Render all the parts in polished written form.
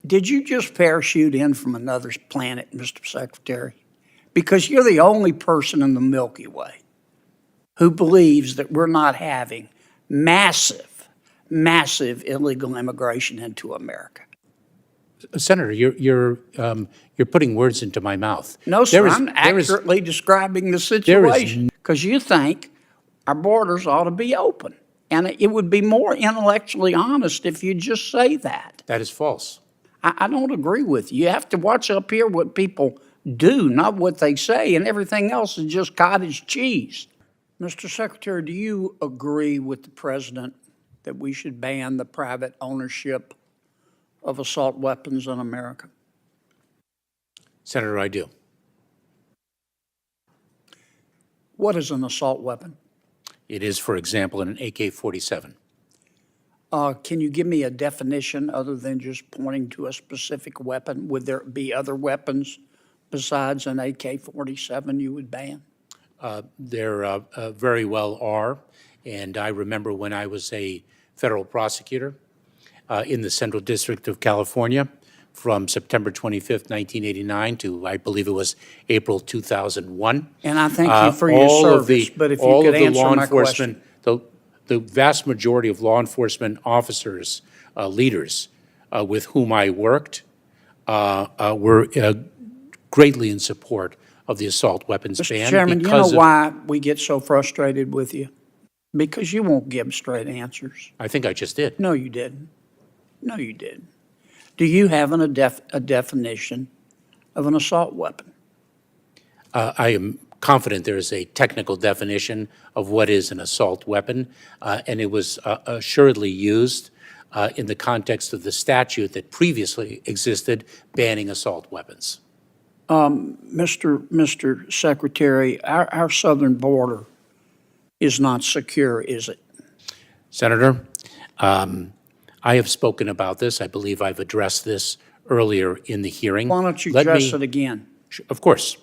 Did you just parachute in from another planet, Mr. Secretary? Because you're the only person in the Milky Way who believes that we're not having massive, massive illegal immigration into America. Senator, you're putting words into my mouth. No, sir, I'm accurately describing the situation because you think our borders ought to be open. And it would be more intellectually honest if you just say that. That is false. I don't agree with you. You have to watch up here what people do, not what they say, and everything else is just cottage cheese. Mr. Secretary, do you agree with the President that we should ban the private ownership of assault weapons in America? Senator, I do. What is an assault weapon? It is, for example, an AK-47. Can you give me a definition other than just pointing to a specific weapon? Would there be other weapons besides an AK-47 you would ban? There very well are. And I remember when I was a federal prosecutor in the Central District of California from September 25th, 1989 to, I believe it was April 2001. And I thank you for your service, but if you could answer my question. The vast majority of law enforcement officers, leaders with whom I worked were greatly in support of the assault weapons ban. Mr. Chairman, you know why we get so frustrated with you? Because you won't give straight answers. I think I just did. No, you didn't. No, you didn't. Do you have a definition of an assault weapon? I am confident there is a technical definition of what is an assault weapon, and it was assuredly used in the context of the statute that previously existed banning assault weapons. Mr. Secretary, our southern border is not secure, is it? Senator, I have spoken about this. I believe I've addressed this earlier in the hearing. Why don't you address it again? Of course.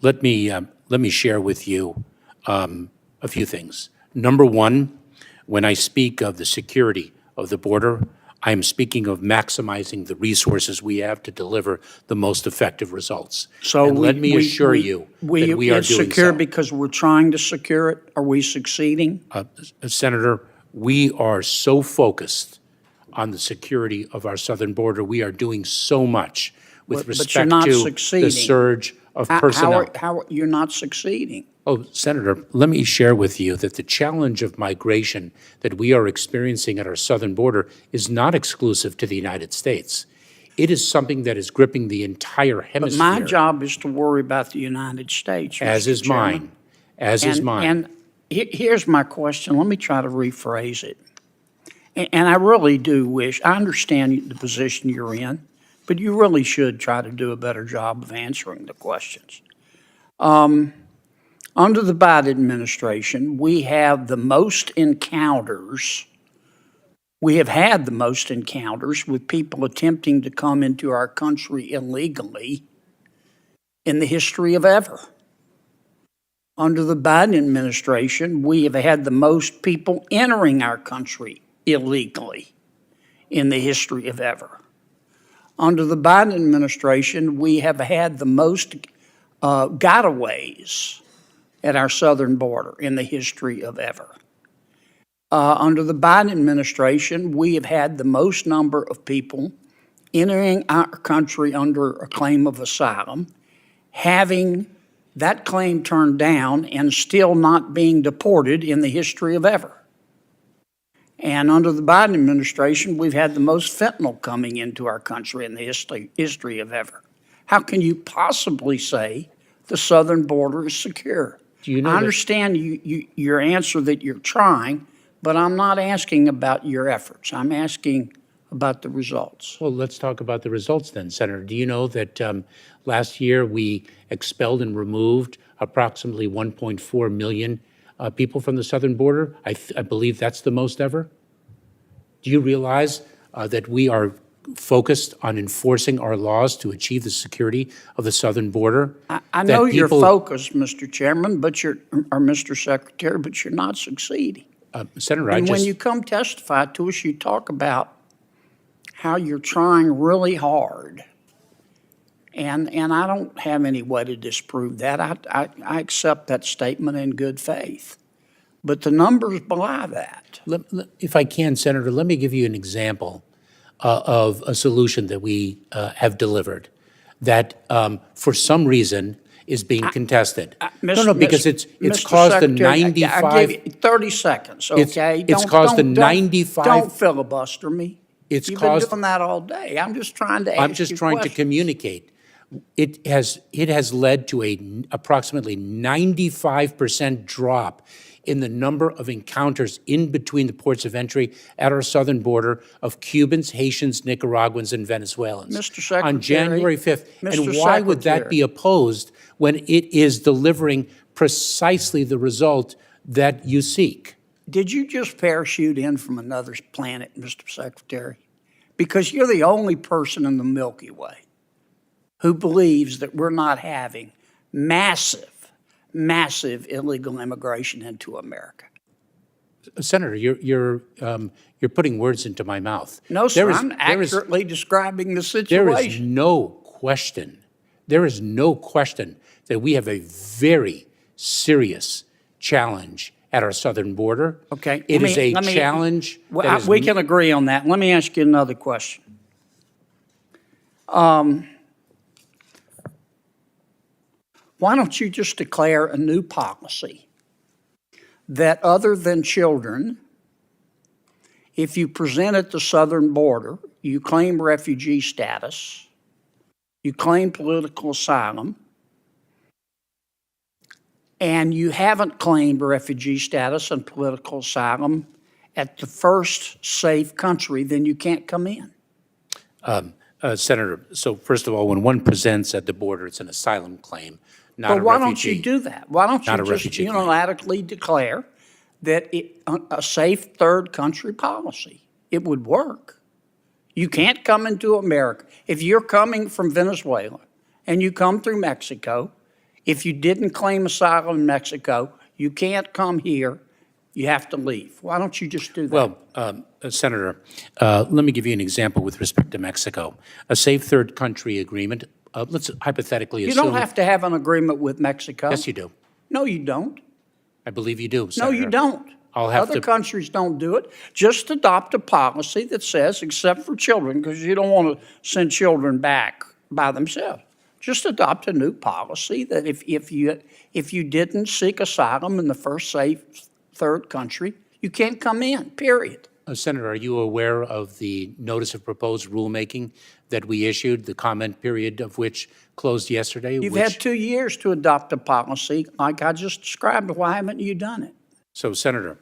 Let me share with you a few things. Number one, when I speak of the security of the border, I am speaking of maximizing the resources we have to deliver the most effective results. So and let me assure you that we are doing so. It's secure because we're trying to secure it? Are we succeeding? Senator, we are so focused on the security of our southern border. We are doing so much with respect to the surge of personnel. How you're not succeeding? Oh, Senator, let me share with you that the challenge of migration that we are experiencing at our southern border is not exclusive to the United States. It is something that is gripping the entire hemisphere. But my job is to worry about the United States, as is mine. As is mine. And here's my question. Let me try to rephrase it. And I really do wish, I understand the position you're in, but you really should try to do a better job of answering the questions. Under the Biden administration, we have the most encounters, we have had the most encounters with people attempting to come into our country illegally in the history of ever. Under the Biden administration, we have had the most people entering our country illegally in the history of ever. Under the Biden administration, we have had the most gotaways at our southern border in the history of ever. Under the Biden administration, we have had the most number of people entering our country under a claim of asylum, having that claim turned down and still not being deported in the history of ever. And under the Biden administration, we've had the most fentanyl coming into our country in the history of ever. How can you possibly say the southern border is secure? Do you know I understand your answer that you're trying, but I'm not asking about your efforts. I'm asking about the results. Well, let's talk about the results then, Senator. Do you know that last year we expelled and removed approximately 1.4 million people from the southern border? I believe that's the most ever. Do you realize that we are focused on enforcing our laws to achieve the security of the southern border? I know you're focused, Mr. Chairman, or Mr. Secretary, but you're not succeeding. Senator, when you come testify to us, you talk about how you're trying really hard. And I don't have any way to disprove that. I accept that statement in good faith. But the numbers belie that. If I can, Senator, let me give you an example of a solution that we have delivered that, for some reason, is being contested. No, because it's Mr. caused the Secretary, 95. I give you 30 seconds, okay? It's caused the 95. Don't filibuster me. It's You've caused. been doing that all day. I'm just trying to ask you I'm just trying to questions. communicate. It has led to approximately 95% drop in the number of encounters in between the ports of entry at our southern border of Cubans, Haitians, Nicaraguans, and Venezuelans. Mr. Secretary, on January 5th. Mr. And why would that Secretary. be opposed when it is delivering precisely the result that you seek? Did you just parachute in from another planet, Mr. Secretary? Because you're the only person in the Milky Way who believes that we're not having massive illegal immigration into America. Senator, you're putting words into my mouth. No, sir, I'm there is- accurately describing the There is situation. no question, that we have a very serious challenge at our southern border. Okay, It let is me- a let me- challenge Well, that is. we can agree on that. Let me ask you another question. Why don't you just declare a new policy that other than children, if you present at the southern border, you claim refugee status, you claim political asylum, and you haven't claimed refugee status and political asylum at the first safe country, then you can't come in. Senator, so first of all, when one presents at the border, it's an asylum claim, not a But why refugee. don't you do that? Why don't Not you a just refugee claim. unilaterally declare that a safe third country policy? It would work. You can't come into America. If you're coming from Venezuela and you come through Mexico, if you didn't claim asylum in Mexico, you can't come here. You have to leave. Why don't you just do that? Well, Senator, let me give you an example with respect to Mexico. A safe third country agreement, let's hypothetically you assume. don't have to have an agreement with Mexico. Yes, you do. No, you don't. I believe you do, No, Senator. you don't. I'll have Other to- countries don't do it. Just adopt a policy that says, except for children, because you don't want to send children back by themselves. Just adopt a new policy that if you didn't seek asylum in the first safe third country, you can't come in, period. Senator, are you aware of the notice of proposed rulemaking that we issued, the comment period of which closed yesterday? You've had 2 years to adopt a policy like I just described. Why haven't you done it? So, Senator,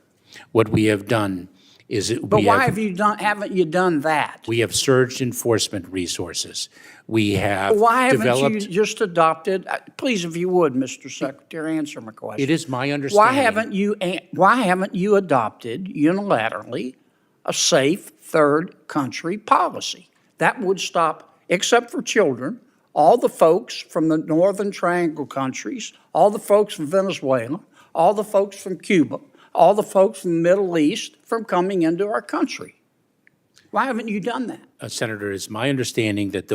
what we have done is But why haven't you done that? we have surged enforcement resources. We have Why haven't developed. you just adopted, please, if you would, Mr. Secretary, answer my question. It is my understanding. Why haven't you adopted unilaterally a safe third country policy? That would stop, except for children, all the folks from the Northern Triangle countries, all the folks from Venezuela, all the folks from Cuba, all the folks from the Middle East from coming into our country. Why haven't you done that? Senator, it's my understanding that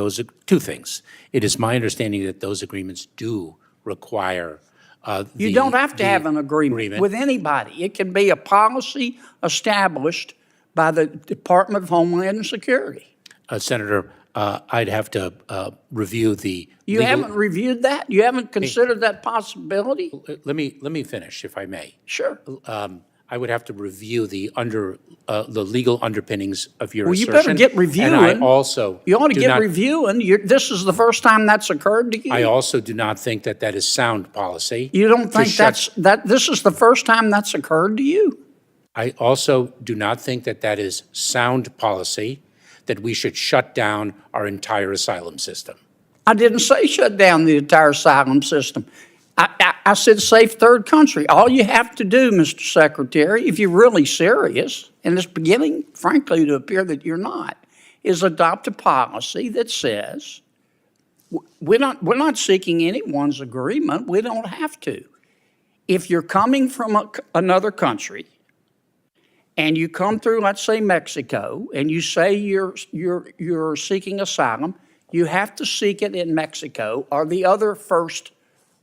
two things. It is my understanding that those agreements do require You don't have to have an agreement with anybody. It can be a policy established by the Department of Homeland Security. Senator, I'd have to review the. You haven't reviewed that? You haven't considered that possibility? Let me finish, if I may. Sure. I would have to review the legal underpinnings of your Well, you assertion. better get reviewing. And I also You ought to do get not- reviewing. This is the first time that's occurred to you. I also do not think that that is sound policy. You don't to think shut- this is the first time that's occurred to you? I also do not think that that is sound policy, that we should shut down our entire asylum system. I didn't say shut down the entire asylum system. I said safe third country. All you have to do, Mr. Secretary, if you're really serious, and it's beginning, frankly, to appear that you're not, is adopt a policy that says we're not seeking anyone's agreement. We don't have to. If you're coming from another country and you come through, let's say Mexico, and you say you're seeking asylum, you have to seek it in Mexico or the other first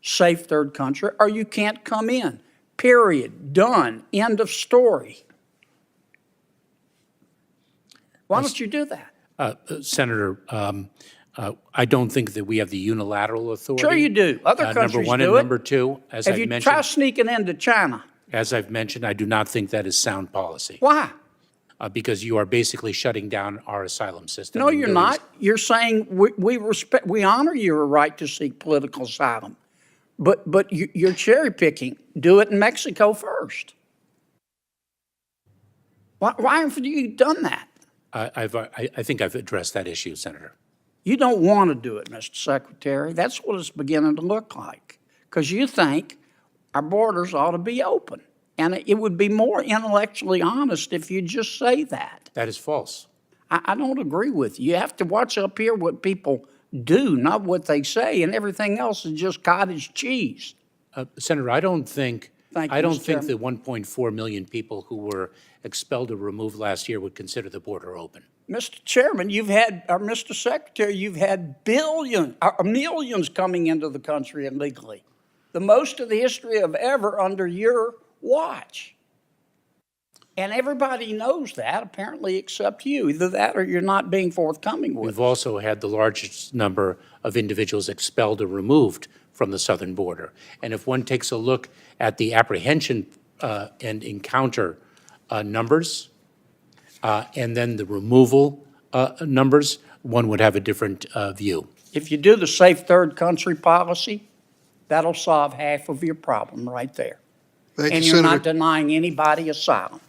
safe third country, or you can't come in. Period. Done. End of story. Why don't you do that? Senator, I don't think that we have the unilateral authority. Sure you do. Other Number countries one, do and it. number two, as If I've you mentioned, try sneaking into China, I do not think that is sound policy. why? Because you are basically shutting down our asylum system. No, and you're doing- not. You're saying we honor your right to seek political asylum, but you're cherry picking. Do it in Mexico first. Why haven't you done that? I think I've addressed that issue, Senator. You don't want to do it, Mr. Secretary. That's what it's beginning to look like, because you think our borders ought to be open. And it would be more intellectually honest if you just say that. That is false. I don't agree with you. You have to watch up here what people do, not what they say, and everything else is just cottage cheese. Senator, I don't think Thank you, I don't Mr. think Chairman. the 1.4 million people who were expelled or removed last year would consider the border open. Mr. Chairman, Mr. Secretary, you've had millions coming into the country illegally. The most of the history of ever under your watch. And everybody knows that, apparently, except you. Either that or you're not being forthcoming with We've also had the largest number of individuals expelled or removed from the southern border. And if one takes a look at the apprehension and encounter numbers, and then the removal numbers, one would have a different view. If you do the safe third country policy, that'll solve half of your problem right there. Thank you, And you're not Senator. denying anybody asylum.